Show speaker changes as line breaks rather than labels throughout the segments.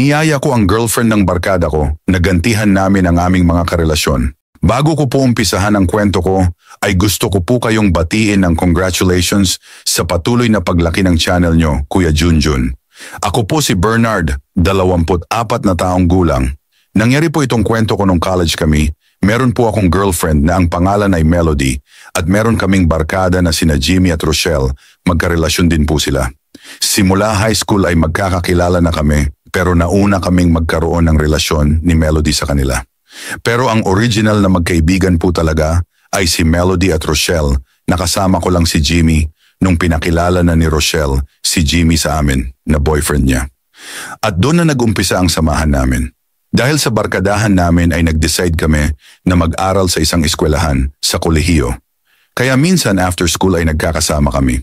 Niyaya ko ang girlfriend ng barkada ko na gantihan namin ang aming mga karelasyon. Bago ko po umpisahan ang kwento ko, ay gusto ko po kayong batiin ng congratulations sa patuloy na paglaki ng channel nyo, Kuya Junjun. Ako po si Bernard, 24 na taong gulang. Nangyari po itong kwento ko nung college kami. Meron po akong girlfriend na ang pangalan ay Melody at meron kaming barkada na sina Jimmy at Rochelle, magkarelasyon din po sila. Simula high school ay magkakakilala na kami pero nauna kaming magkaroon ng relasyon ni Melody sa kanila. Pero ang original na magkaibigan po talaga ay si Melody at Rochelle. Nakasama ko lang si Jimmy nung pinakilala na ni Rochelle si Jimmy sa amin na boyfriend niya. At doon na nag-umpisa ang samahan namin. Dahil sa barkadahan namin ay nag-decide kami na mag-aral sa isang eskwelahan sa kolehiyo. Kaya minsan after school ay nagkakasama kami.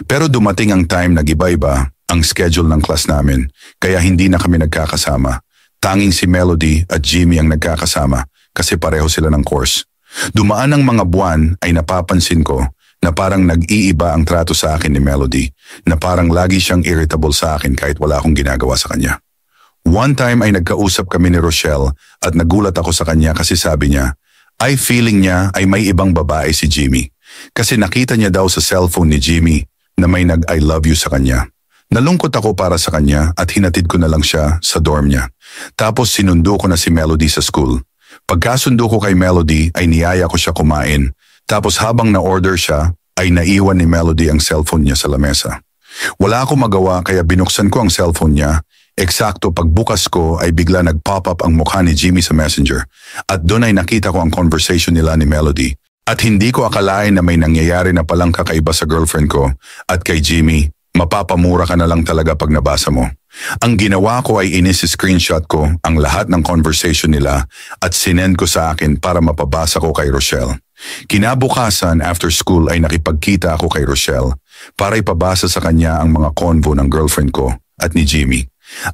Pero dumating ang time na iba-iba ang schedule ng class namin kaya hindi na kami nagkakasama. Tanging si Melody at Jimmy ang nagkakasama kasi pareho sila ng course. Dumaan ang mga buwan ay napapansin ko na parang nag-iiba ang trato sa akin ni Melody, na parang lagi siyang irritable sa akin kahit wala akong ginagawa sa kanya. One time ay nagkausap kami ni Rochelle at nagulat ako sa kanya kasi sabi niya, ay feeling niya ay may ibang babae si Jimmy. Kasi nakita niya daw sa cellphone ni Jimmy na may nag-I love you sa kanya. Nalungkot ako para sa kanya at hinatid ko na lang siya sa dorm niya. Tapos sinundo ko na si Melody sa school. Pagkasundo ko kay Melody ay niyaya ko siya kumain. Tapos habang na-order siya ay naiwan ni Melody ang cellphone niya sa lamesa. Wala akong magawa kaya binuksan ko ang cellphone niya. Eksakto pagbukas ko ay bigla nag-pop up ang mukha ni Jimmy sa messenger. At doon ay nakita ko ang conversation nila ni Melody. At hindi ko akalain na may nangyayari na palang kakaiba sa girlfriend ko at kay Jimmy. Mapapamura ka na lang talaga pag nabasa mo. Ang ginawa ko ay inis-screenshot ko ang lahat ng conversation nila at sinend ko sa akin para mapabasa ko kay Rochelle. Kinabukasan after school ay nakipagkita ako kay Rochelle para ipabasa sa kanya ang mga convo ng girlfriend ko at ni Jimmy.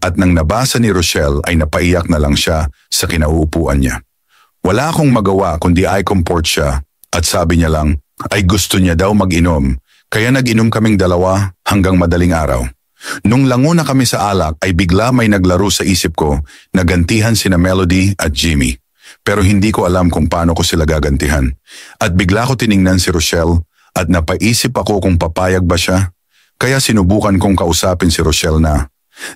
At nang nabasa ni Rochelle ay napaiyak na lang siya sa kinauupuan niya. Wala akong magawa kundi I comport siya at sabi niya lang ay gusto niya daw mag-inom. Kaya nag-inom kaming dalawa hanggang madaling araw. Nung lango na kami sa alak ay bigla may naglaro sa isip ko na gantihan sina Melody at Jimmy. Pero hindi ko alam kung paano ko sila gagantihan. At bigla ko tiningnan si Rochelle at napaisip ako kung papayag ba siya. Kaya sinubukan kong kausapin si Rochelle na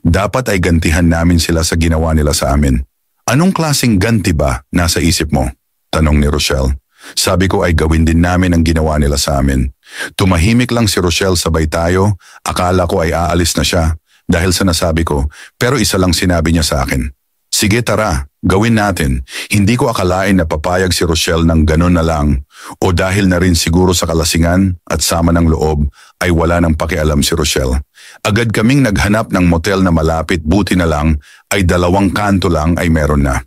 dapat ay gantihan namin sila sa ginawa nila sa amin. Anong klaseng ganti ba nasa isip mo? Tanong ni Rochelle. Sabi ko ay gawin din namin ang ginawa nila sa amin. Tumahimik lang si Rochelle sabay tayo, akala ko ay aalis na siya dahil sa nasabi ko, pero isa lang sinabi niya sa akin. Sige tara, gawin natin. Hindi ko akalain na papayag si Rochelle ng ganun na lang o dahil na rin siguro sa kalasingan at sama ng loob ay wala nang pakialam si Rochelle. Agad kaming naghanap ng motel na malapit, buti na lang ay 2 kanto lang ay meron na.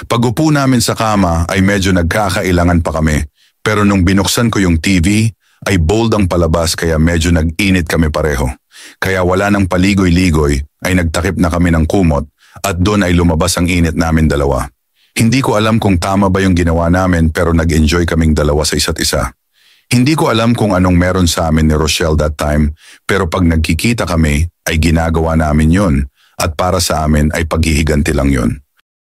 Pag-upo namin sa kama ay medyo nagkakailangan pa kami pero nung binuksan ko yung TV ay bold ang palabas kaya medyo nag-init kami pareho. Kaya wala nang paligoy-ligoy ay nagtakip na kami ng kumot at doon ay lumabas ang init namin dalawa. Hindi ko alam kung tama ba yung ginawa namin pero nag-enjoy kaming dalawa sa isa't isa. Hindi ko alam kung anong meron sa amin ni Rochelle that time pero pag nagkikita kami ay ginagawa namin yun at para sa amin ay paghihiganti lang yun.